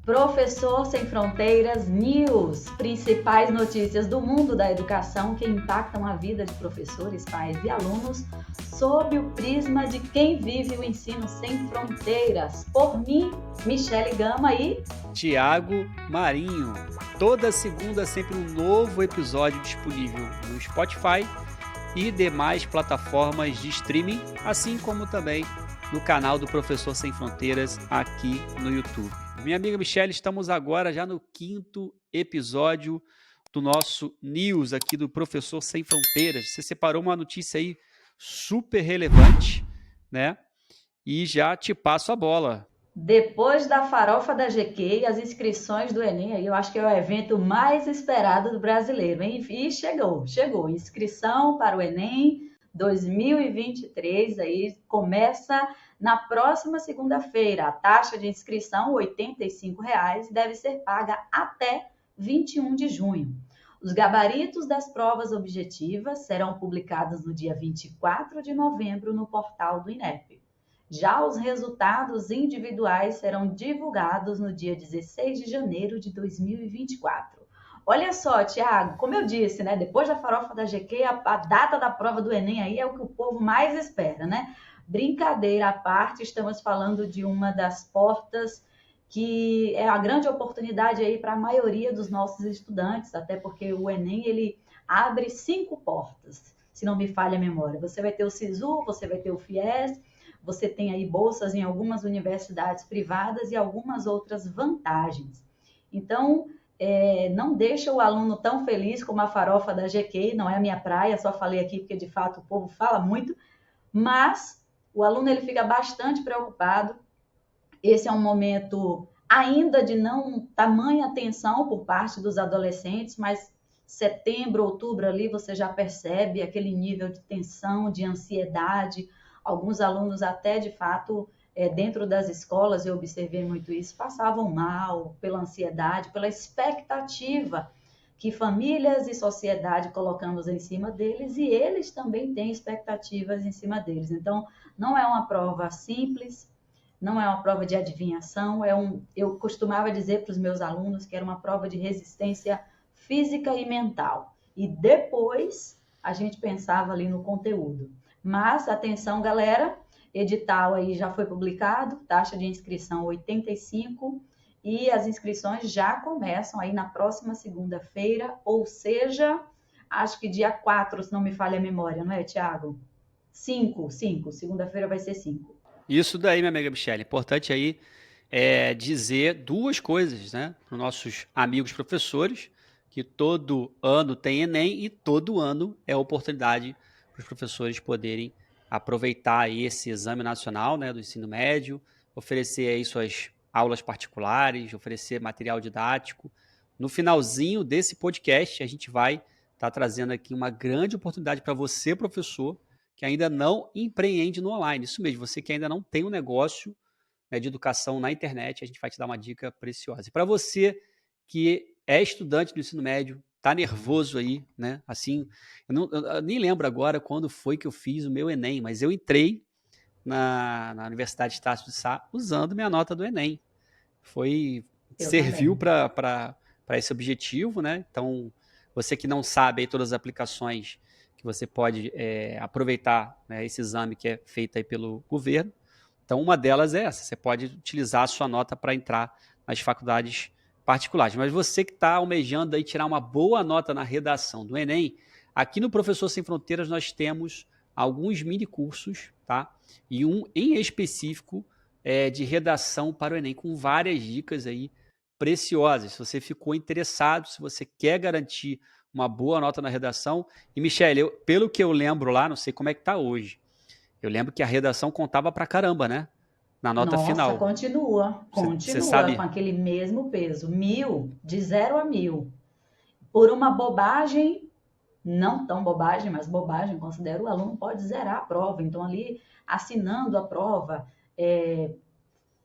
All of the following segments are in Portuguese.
Professor Sem Fronteiras News, principais notícias do mundo da educação que impactam a vida de professores, pais e alunos, sob o prisma de quem vive o ensino sem fronteiras. Por mim, Michele Gama e Tiago Marinho. Toda segunda sempre um novo episódio disponível no Spotify e demais plataformas de streaming, assim como também no canal do Professor Sem Fronteiras aqui no YouTube. Minha amiga Michele, estamos agora já no 5º episódio do nosso News aqui do Professor Sem Fronteiras. Você separou uma notícia aí super relevante, né? E já te passo a bola. depois da farofa da GQ, as inscrições do Enem, aí eu acho que é o evento mais esperado do brasileiro, hein? E chegou. Inscrição para o Enem 2023, aí começa na próxima segunda-feira. A taxa de inscrição, R$ 85,00, deve ser paga até 21 de junho. Os gabaritos das provas objetivas serão publicados no dia 24 de novembro no portal do INEP. Já os resultados individuais serão divulgados no dia 16 de janeiro de 2024. Olha só, Tiago, como eu disse, né? Depois da farofa da GQ, a data da prova do Enem aí é o que o povo mais espera, né? Brincadeira à parte, estamos falando de uma das portas que é a grande oportunidade aí para a maioria dos nossos estudantes, até porque o Enem, ele abre 5 portas, se não me falha a memória. Você vai ter o SISU, você vai ter o FIES, você tem aí bolsas em algumas universidades privadas e algumas outras vantagens. Então, não deixa o aluno tão feliz como a farofa da GQ, não é a minha praia, só falei aqui porque de fato o povo fala muito, mas o aluno ele fica bastante preocupado. Esse é um momento ainda de não tamanha atenção por parte dos adolescentes, mas setembro, outubro ali você já percebe aquele nível de tensão, de ansiedade. Alguns alunos até, de fato, dentro das escolas, eu observei muito isso, passavam mal pela ansiedade, pela expectativa que famílias e sociedade colocamos em cima deles e eles também têm expectativas em cima deles. Então, não é uma prova simples, não é uma prova de adivinhação, eu costumava dizer para os meus alunos que era uma prova de resistência física e mental. E depois a gente pensava ali no conteúdo. Mas, atenção, galera, edital aí já foi publicado, taxa de inscrição 85 e as inscrições já começam aí na próxima segunda-feira, ou seja, acho que dia 4, se não me falha a memória, não é, Tiago? 5, segunda-feira vai ser 5. Isso daí, minha amiga Michele. Importante aí dizer duas coisas, né, para os nossos amigos professores, que todo ano tem Enem e todo ano é oportunidade para os professores poderem aproveitar aí esse exame nacional, né, do ensino médio, oferecer aí suas aulas particulares, oferecer material didático. No finalzinho desse podcast, a gente vai estar trazendo aqui uma grande oportunidade para você, professor, que ainda não empreende no online. Isso mesmo, você que ainda não tem um negócio, né, de educação na internet, a gente vai te dar uma dica preciosa. E para você que é estudante do ensino médio, tá nervoso aí, né? Assim, eu nem lembro agora quando foi que eu fiz o meu Enem, mas eu entrei na Universidade de Estácio de Sá usando minha nota do Enem. Eu Serviu também. para esse objetivo, né? Então, você que não sabe aí todas as aplicações que você pode aproveitar, né, esse exame que é feito aí pelo governo. Então, uma delas é essa, você pode utilizar a sua nota para entrar nas faculdades particulares. Mas você que está almejando aí tirar uma boa nota na redação do Enem, aqui no Professor Sem Fronteiras nós temos alguns mini cursos, tá? E um em específico de redação para o Enem, com várias dicas aí preciosas. Se você ficou interessado, se você quer garantir uma boa nota na redação. E, Michele, pelo que eu lembro lá, não sei como é que está hoje, eu lembro que a redação contava pra caramba, né? Na nota Nossa, final. continua Você com sabe? aquele mesmo peso, 1.000, de 0 a 1.000. Por uma bobagem, não tão bobagem, mas bobagem, considero, o aluno pode zerar a prova. Então, ali, assinando a prova,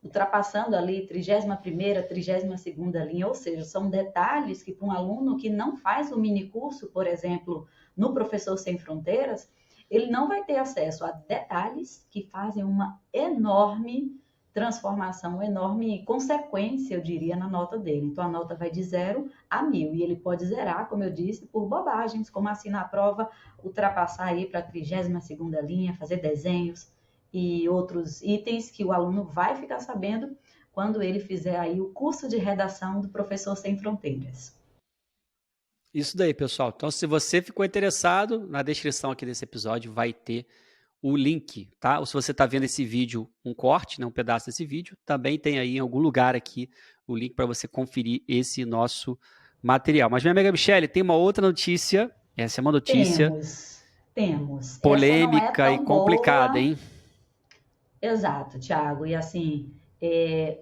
ultrapassando ali 31ª, 32ª linha, ou seja, são detalhes que para um aluno que não faz o minicurso, por exemplo, no Professor Sem Fronteiras, ele não vai ter acesso a detalhes que fazem uma enorme transformação, uma enorme consequência, eu diria, na nota dele. Então, a nota vai de 0 a 1000 e ele pode zerar, como eu disse, por bobagens, como assim na prova, ultrapassar aí para a 32ª linha, fazer desenhos e outros itens que o aluno vai ficar sabendo quando ele fizer aí o curso de redação do Professor Sem Fronteiras. Isso daí, pessoal. Então, se você ficou interessado, na descrição aqui desse episódio vai ter o link, tá? Ou se você está vendo esse vídeo, um corte, né, um pedaço desse vídeo, também tem aí em algum lugar aqui o link para você conferir esse nosso material. Mas, minha amiga Michele, tem uma outra notícia. Essa é uma notícia Temos. Essa não é polêmica e tão complicada, boa. hein? Exato, Thiago. E assim,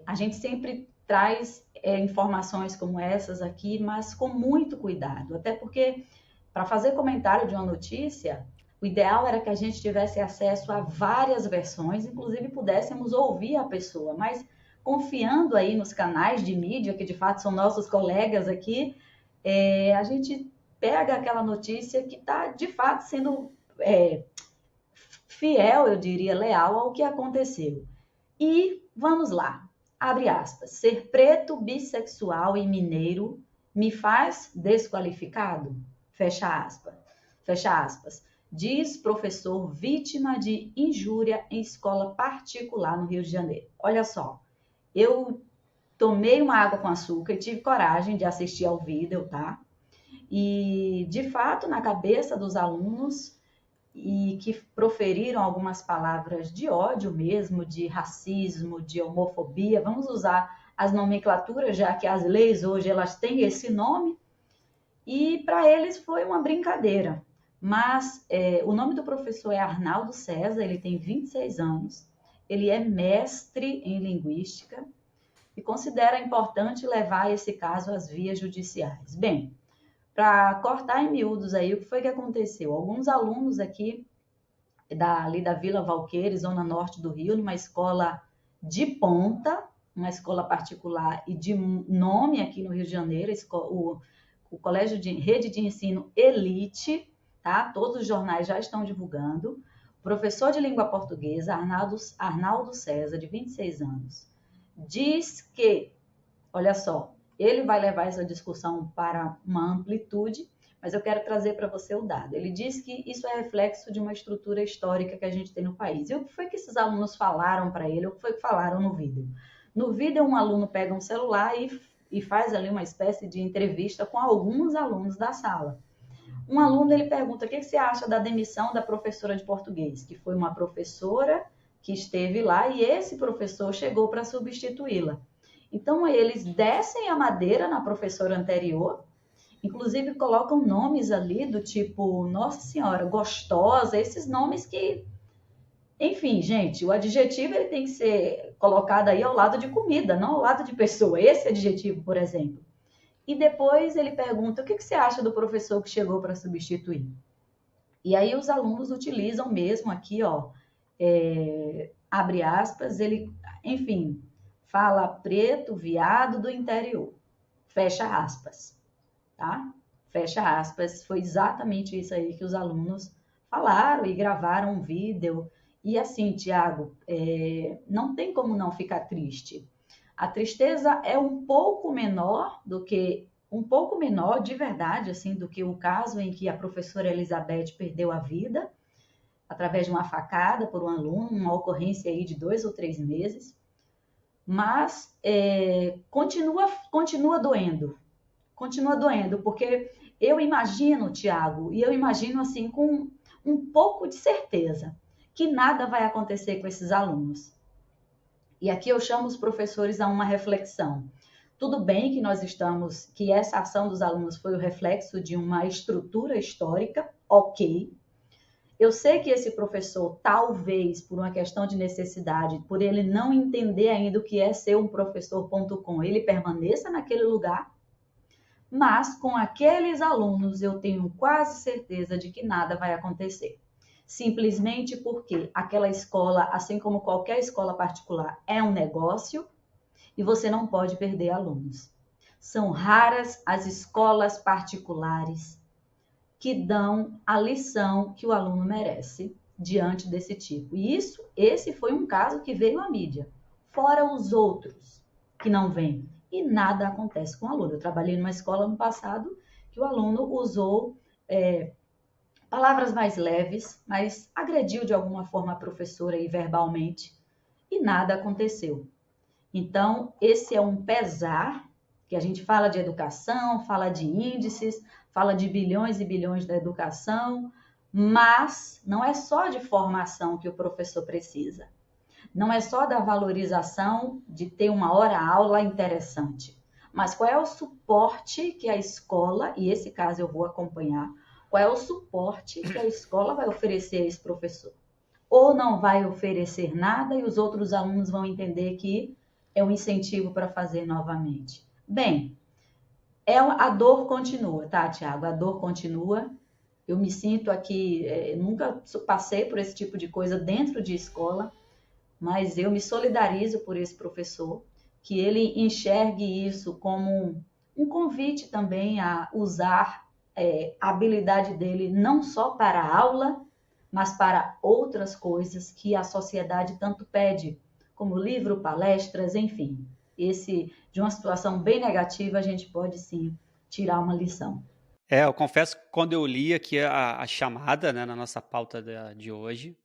a gente sempre traz informações como essas aqui, mas com muito cuidado. Até porque, para fazer comentário de uma notícia, o ideal era que a gente tivesse acesso a várias versões, inclusive pudéssemos ouvir a pessoa, mas confiando aí nos canais de mídia, que de fato são nossos colegas aqui, a gente pega aquela notícia que está de fato sendo fiel, eu diria, leal ao que aconteceu. E vamos lá, abre aspas, ser preto, bissexual e mineiro me faz desqualificado? Fecha aspas. Fecha aspas. Diz professor vítima de injúria em escola particular no Rio de Janeiro. Olha só, eu tomei uma água com açúcar e tive coragem de assistir ao vídeo, tá? E, de fato, na cabeça dos alunos e que proferiram algumas palavras de ódio mesmo, de racismo, de homofobia, vamos usar as nomenclaturas, já que as leis hoje elas têm esse nome, e para eles foi uma brincadeira. Mas o nome do professor é Arnaldo César, ele tem 26 anos, ele é mestre em linguística e considera importante levar esse caso às vias judiciais. Bem, para cortar em miúdos aí, o que foi que aconteceu? Alguns alunos aqui ali da Vila Valqueire, zona norte do Rio, numa escola de ponta, uma escola particular e de nome aqui no Rio de Janeiro, o Colégio de Rede de Ensino Elite, tá? Todos os jornais já estão divulgando. O professor de língua portuguesa, Arnaldo César, de 26 anos, diz que, olha só, ele vai levar essa discussão para uma amplitude, mas eu quero trazer para você o dado. Ele diz que isso é reflexo de uma estrutura histórica que a gente tem no país. E o que foi que esses alunos falaram para ele? O que foi que falaram no vídeo? No vídeo, um aluno pega um celular e faz ali uma espécie de entrevista com alguns alunos da sala. Um aluno, ele pergunta, o que você acha da demissão da professora de português? Que foi uma professora que esteve lá e esse professor chegou para substituí-la. Então, eles descem a madeira na professora anterior, inclusive colocam nomes ali do tipo, nossa senhora, gostosa, esses nomes que... Enfim, gente, o adjetivo ele tem que ser colocado aí ao lado de comida, não ao lado de pessoa. Esse adjetivo, por exemplo. E depois ele pergunta, o que você acha do professor que chegou para substituir? E aí os alunos utilizam mesmo aqui, ó, abre aspas, ele, enfim, fala preto, viado do interior, fecha aspas, tá? Fecha aspas, foi exatamente isso aí que os alunos falaram e gravaram um vídeo. E assim, Tiago, não tem como não ficar triste. A tristeza é um pouco menor de verdade, assim, do que o caso em que a professora Elizabeth perdeu a vida através de uma facada por um aluno, uma ocorrência aí de 2 ou 3 meses. Mas continua doendo. Continua doendo, porque eu imagino, Tiago, e eu imagino assim com um pouco de certeza, que nada vai acontecer com esses alunos. E aqui eu chamo os professores a uma reflexão. Tudo bem que essa ação dos alunos foi o reflexo de uma estrutura histórica, ok. Eu sei que esse professor, talvez por uma questão de necessidade, por ele não entender ainda o que é ser um professor.com, ele permaneça naquele lugar, mas com aqueles alunos eu tenho quase certeza de que nada vai acontecer. Simplesmente porque aquela escola, assim como qualquer escola particular, é um negócio e você não pode perder alunos. São raras as escolas particulares que dão a lição que o aluno merece diante desse tipo. E esse foi um caso que veio à mídia. fora os outros que não vêm. E nada acontece com o aluno. Eu trabalhei numa escola no passado que o aluno usou palavras mais leves, mas agrediu de alguma forma a professora aí verbalmente e nada aconteceu. Então, esse é um pesar, que a gente fala de educação, fala de índices, fala de bilhões e bilhões da educação, mas não é só de formação que o professor precisa. Não é só da valorização de ter uma hora-aula interessante, mas qual é o suporte que a escola, e esse caso eu vou acompanhar, qual é o suporte que a escola vai oferecer a esse professor? Ou não vai oferecer nada e os outros alunos vão entender que é um incentivo para fazer novamente. Bem, a dor continua, tá, Tiago? A dor continua. Eu me sinto aqui, nunca passei por esse tipo de coisa dentro de escola, mas eu me solidarizo por esse professor, que ele enxergue isso como um convite também a usar a habilidade dele não só para a aula, mas para outras coisas que a sociedade tanto pede, como livro, palestras, enfim. De uma situação bem negativa, a gente pode sim tirar uma lição. Eu confesso que quando eu li aqui a chamada, né, na nossa pauta de hoje,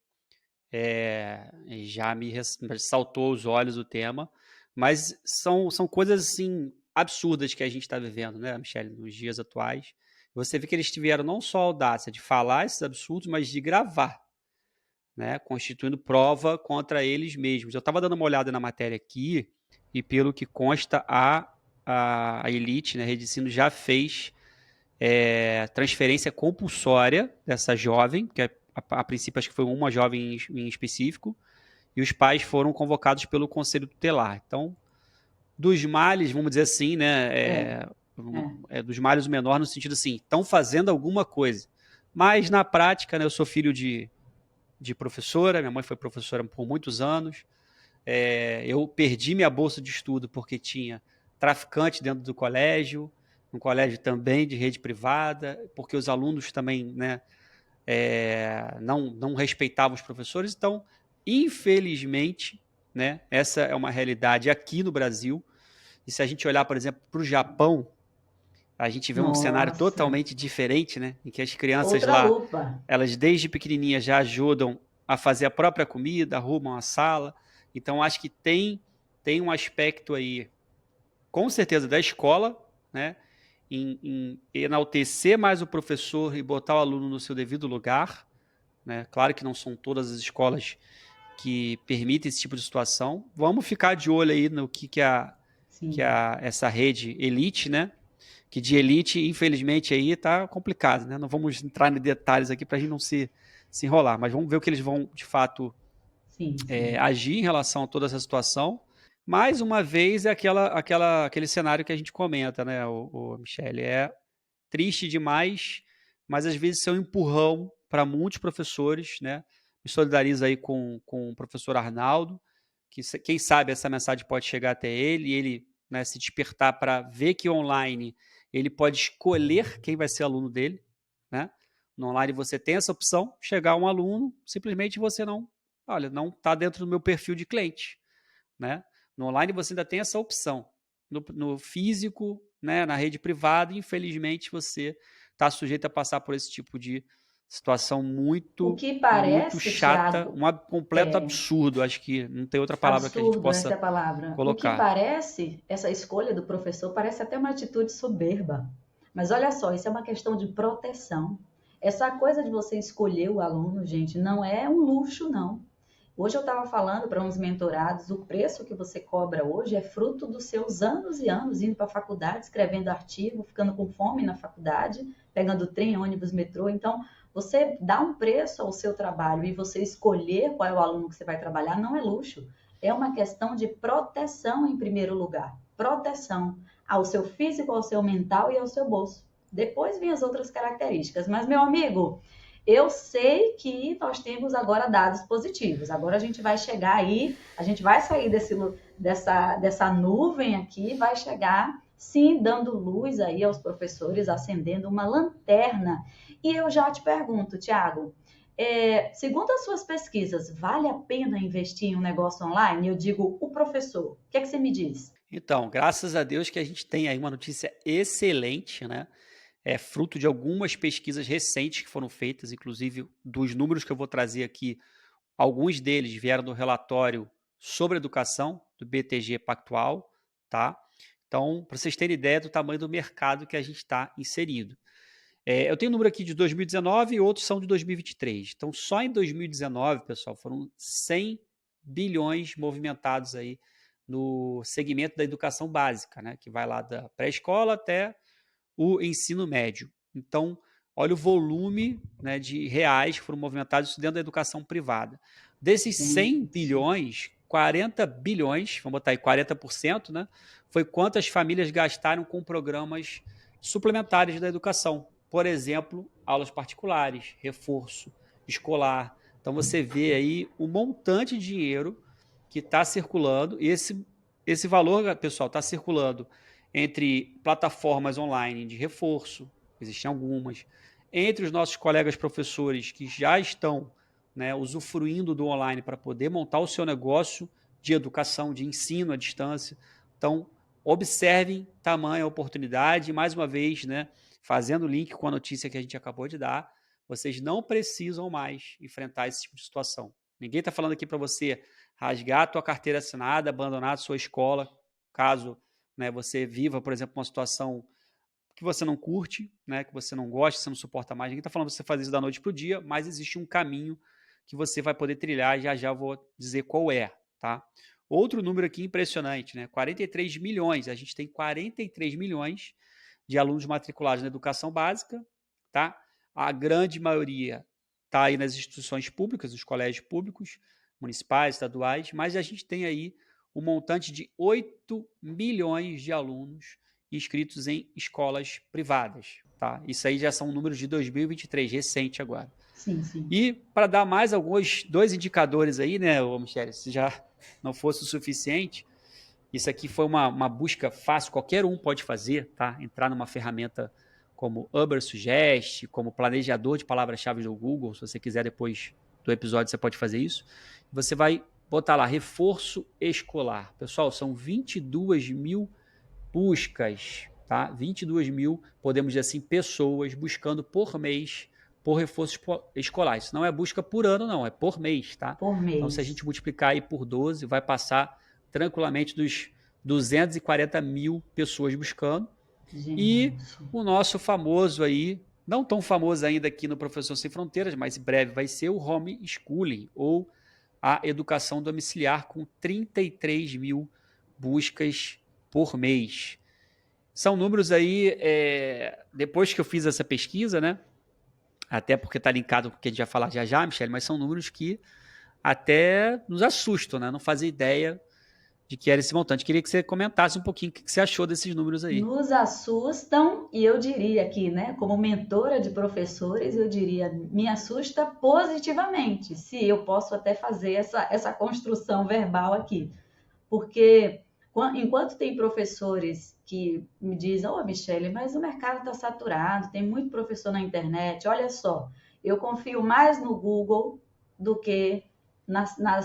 já me saltou aos olhos o tema, mas são coisas assim absurdas que a gente está vivendo, né, Michele, nos dias atuais. Você vê que eles tiveram não só a audácia de falar esses absurdos, mas de gravar, né, constituindo prova contra eles mesmos. Eu estava dando uma olhada na matéria aqui e pelo que consta a Elite, né, a Rede de Ensino já fez transferência compulsória dessa jovem, que a princípio acho que foi uma jovem em específico, e os pais foram convocados pelo Conselho Tutelar. Então, dos males, vamos dizer assim, né, dos males o menor, no sentido assim, estão fazendo alguma coisa. Mas, na prática, né, eu sou filho de professora, minha mãe foi professora por muitos anos, eu perdi minha bolsa de estudo porque tinha traficante dentro do colégio, um colégio também de rede privada, porque os alunos também, né, não respeitavam os professores. Então, infelizmente, né, essa é uma realidade aqui no Brasil. E se a gente olhar, por exemplo, para o Japão, a gente vê um cenário Nossa, totalmente diferente, né, em que as crianças outra lá, lupa. elas desde pequenininhas já ajudam a fazer a própria comida, arrumam a sala. Então, acho que tem um aspecto aí, com certeza, da escola, né, em enaltecer mais o professor e botar o aluno no seu devido lugar, né? Claro que não são todas as escolas que permitem esse tipo de situação. Vamos ficar de olho aí no que essa rede Elite, né? Que de elite, infelizmente, aí tá complicado, né? Não vamos entrar em detalhes aqui para a gente não se enrolar, mas vamos ver o que eles vão, de fato, Sim. agir em relação a toda essa situação. Mais uma vez, é aquele cenário que a gente comenta, né, o Michele? É triste demais, mas às vezes é um empurrão para muitos professores, né? Me solidarizo aí com o professor Arnaldo, que quem sabe essa mensagem pode chegar até ele e ele, né, se despertar para ver que online ele pode escolher quem vai ser aluno dele, né? No online você tem essa opção, chegar um aluno, simplesmente você não está dentro do meu perfil de cliente, né? No online você ainda tem essa opção. No físico, né, na rede privada, infelizmente você está sujeito a passar por esse tipo de situação O muito, que muito parece, chata, Tiago, um completo absurdo. Acho que não tem outra palavra que a gente absurdo essa possa palavra. O que colocar. parece, essa escolha do professor, parece até uma atitude soberba. Mas olha só, isso é uma questão de proteção. Essa coisa de você escolher o aluno, gente, não é um luxo, não. Hoje eu estava falando para uns mentorados, o preço que você cobra hoje é fruto dos seus anos e anos indo para a faculdade, escrevendo artigo, ficando com fome na faculdade, pegando trem, ônibus, metrô. Então, você dá um preço ao seu trabalho e você escolher qual é o aluno que você vai trabalhar não é luxo. É uma questão de proteção em primeiro lugar. Proteção ao seu físico, ao seu mental e ao seu bolso. Depois vem as outras características. Mas, meu amigo, eu sei que nós temos agora dados positivos. Agora a gente vai chegar aí, a gente vai sair dessa nuvem aqui, vai chegar, sim, dando luz aí aos professores, acendendo uma lanterna. E eu já te pergunto, Tiago, Segundo as suas pesquisas, vale a pena investir em um negócio online? Eu digo, o professor. O que é que você me diz? Então, graças a Deus que a gente tem aí uma notícia excelente, né? É fruto de algumas pesquisas recentes que foram feitas, inclusive dos números que eu vou trazer aqui, alguns deles vieram do relatório sobre educação do BTG Pactual, tá? Então, para vocês terem ideia do tamanho do mercado que a gente está inserido. Eu tenho um número aqui de 2019 e outros são de 2023. Então, só em 2019, pessoal, foram 100 bilhões movimentados aí no segmento da educação básica, né? Que vai lá da pré-escola até o ensino médio. Então, olha o volume, né, de reais que foram movimentados dentro da educação privada. Desses 100 bilhões, 40 bilhões, vamos botar aí 40%, né, foi quanto as famílias gastaram com programas suplementares da educação. Por exemplo, aulas particulares, reforço escolar. Então, você vê aí um montante de dinheiro que está circulando, e esse valor, pessoal, está circulando entre plataformas online de reforço, existem algumas, entre os nossos colegas professores que já estão, né, usufruindo do online para poder montar o seu negócio de educação, de ensino à distância. Então, observem tamanha oportunidade, e mais uma vez, né, fazendo link com a notícia que a gente acabou de dar, vocês não precisam mais enfrentar esse tipo de situação. Ninguém está falando aqui para você rasgar a tua carteira assinada, abandonar a sua escola, caso, né, você viva, por exemplo, uma situação que você não curte, né, que você não gosta, que você não suporta mais. Ninguém está falando para você fazer isso da noite para o dia, mas existe um caminho que você vai poder trilhar, e já vou dizer qual é, tá? Outro número aqui impressionante, né? 43 milhões. A gente tem 43 milhões de alunos matriculados na educação básica, tá? A grande maioria está aí nas instituições públicas, nos colégios públicos, municipais, estaduais, mas a gente tem aí um montante de 8 milhões de alunos inscritos em escolas privadas, tá? Isso aí já são números de 2023, recente agora. Sim, sim. E para dar mais dois indicadores aí, né, Michele, se já não fosse o suficiente, isso aqui foi uma busca fácil, qualquer um pode fazer, tá? Entrar numa ferramenta como Ubersuggest, como planejador de palavras-chave do Google, se você quiser depois do episódio você pode fazer isso. Você vai botar lá, reforço escolar. Pessoal, são 22 mil buscas, tá? 22 mil, podemos dizer assim, pessoas buscando por mês por reforço escolar. Isso não é busca por ano, não, é por mês, tá? Por mês. Então, se a gente multiplicar aí por 12, vai passar tranquilamente dos 240 mil pessoas buscando. Gente. E o nosso famoso aí, não tão famoso ainda aqui no Professor Sem Fronteiras, mas em breve vai ser o homeschooling, ou a educação domiciliar, com 33 mil buscas por mês. São números aí, depois que eu fiz essa pesquisa, né? Até porque está linkado com o que a gente vai falar já, Michele, mas são números que até nos assustam, né? Não fazia ideia de que era esse montante. Queria que você comentasse um pouquinho o que você achou desses números aí. Nos assustam, e eu diria aqui, né, como mentora de professores, eu diria, me assusta positivamente, se eu posso até fazer essa construção verbal aqui. Porque enquanto tem professores que me dizem, Michele, mas o mercado está saturado, tem muito professor na internet, olha só, eu confio mais no Google do que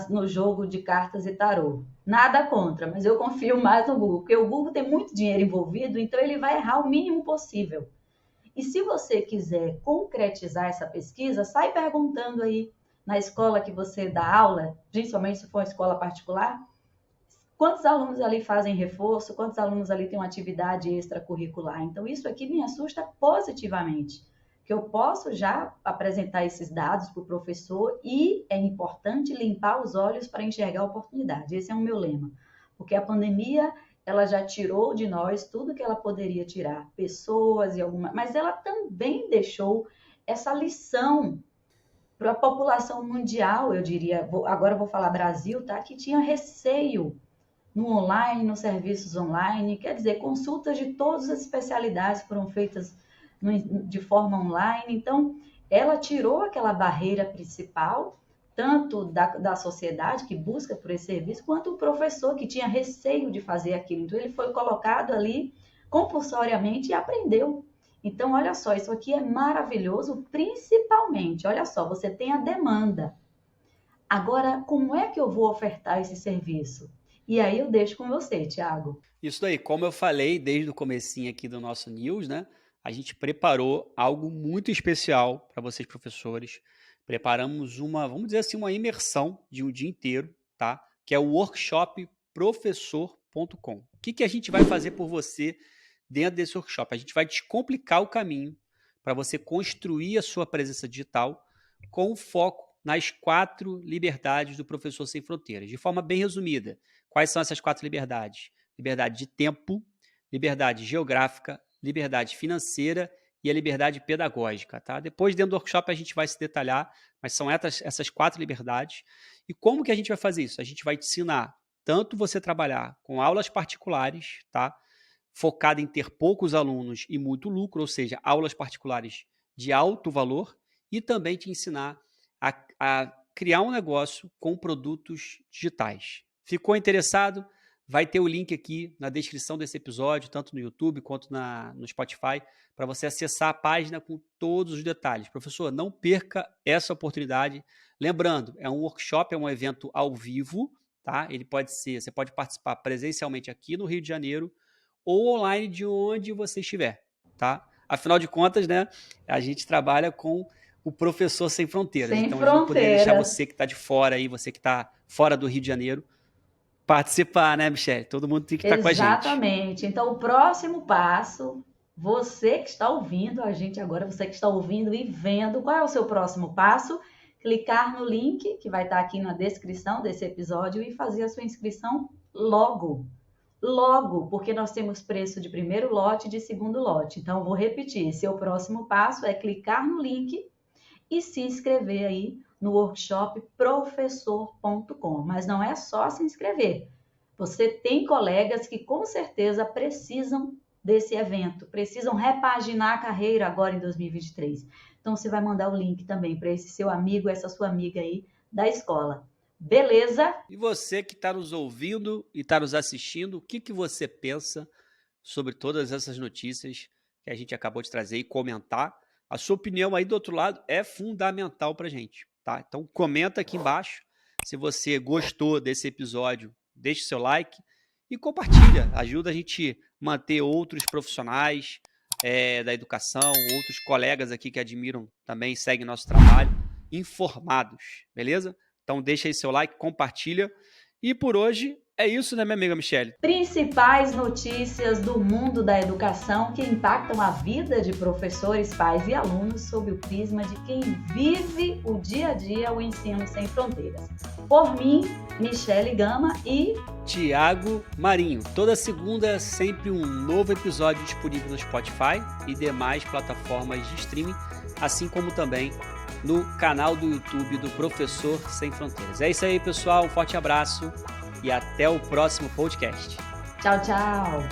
no jogo de cartas e tarô. Nada contra, mas eu confio mais no Google, porque o Google tem muito dinheiro envolvido, então ele vai errar o mínimo possível. E se você quiser concretizar essa pesquisa, sai perguntando aí na escola que você dá aula, principalmente se for uma escola particular, quantos alunos ali fazem reforço, quantos alunos ali têm uma atividade extracurricular. Então, isso aqui me assusta positivamente, que eu posso já apresentar esses dados para o professor e é importante limpar os olhos para enxergar a oportunidade. Esse é o meu lema, porque a pandemia, ela já tirou de nós tudo que ela poderia tirar, pessoas e alguma, mas ela também deixou essa lição para a população mundial, eu diria, agora eu vou falar Brasil, tá? Que tinha receio no online, nos serviços online, quer dizer, consultas de todas as especialidades foram feitas de forma online. Então, ela tirou aquela barreira principal, tanto da sociedade que busca por esse serviço, quanto o professor que tinha receio de fazer aquilo. Então, ele foi colocado ali compulsoriamente e aprendeu. Então, olha só, isso aqui é maravilhoso, principalmente, olha só, você tem a demanda. Agora, como é que eu vou ofertar esse serviço? E aí eu deixo com você, Thiago. Isso daí, como eu falei desde o comecinho aqui do nosso news, né? A gente preparou algo muito especial para vocês, professores. Preparamos vamos dizer assim, uma imersão de um dia inteiro, tá? Que é o workshop professor.com. O que a gente vai fazer por você dentro desse workshop? A gente vai descomplicar o caminho para você construir a sua presença digital com foco nas 4 liberdades do Professor Sem Fronteiras. De forma bem resumida, quais são essas 4 liberdades? Liberdade de tempo, liberdade geográfica, liberdade financeira e a liberdade pedagógica. Tá? Depois, dentro do workshop, a gente vai se detalhar, mas são essas 4 liberdades. E como que a gente vai fazer isso? A gente vai te ensinar tanto você trabalhar com aulas particulares, tá? Focada em ter poucos alunos e muito lucro, ou seja, aulas particulares de alto valor, e também te ensinar a criar um negócio com produtos digitais. Ficou interessado? Vai ter o link aqui na descrição desse episódio, tanto no YouTube quanto no Spotify, para você acessar a página com todos os detalhes. Professor, não perca essa oportunidade. Lembrando, é um workshop, é um evento ao vivo, tá? Você pode participar presencialmente aqui no Rio de Janeiro ou online de onde você estiver, tá? Afinal de contas, né, a gente trabalha com o Professor Sem Fronteiras. Então, a gente não poderia deixar você que está de fora aí, você que está fora do Rio de Janeiro, participar, né, Michele? Todo mundo tem que estar com a gente. Exatamente. Então, o próximo passo, você que está ouvindo a gente agora, você que está ouvindo e vendo, qual é o seu próximo passo? Clicar no link que vai estar aqui na descrição desse episódio e fazer a sua inscrição logo. Logo, porque nós temos preço de primeiro lote e de segundo lote. Então, eu vou repetir, seu próximo passo é clicar no link e se inscrever aí no workshop professor.com. Mas não é só se inscrever. Você tem colegas que com certeza precisam desse evento, precisam repaginar a carreira agora em 2023. Então, você vai mandar o link também para esse seu amigo, essa sua amiga aí da escola. Beleza? E você que está nos ouvindo e está nos assistindo, o que você pensa sobre todas essas notícias que a gente acabou de trazer e comentar? A sua opinião aí do outro lado é fundamental para a gente, tá? Então comenta aqui embaixo se você gostou desse episódio, deixe seu like e compartilha. Ajuda a gente manter outros profissionais da educação, outros colegas aqui que admiram também, seguem nosso trabalho, informados, beleza? Então deixa aí seu like, compartilha. E por hoje é isso, né, minha amiga Michele? Principais notícias do mundo da educação que impactam a vida de professores, pais e alunos sob o prisma de quem vive o dia a dia o ensino sem fronteiras. Por mim, Michele Gama e Thiago Marinho. Toda segunda, sempre um novo episódio disponível no Spotify e demais plataformas de streaming, assim como também no canal do YouTube do Professor Sem Fronteiras. É isso aí, pessoal. Um forte abraço e até o próximo podcast. Tchau, tchau.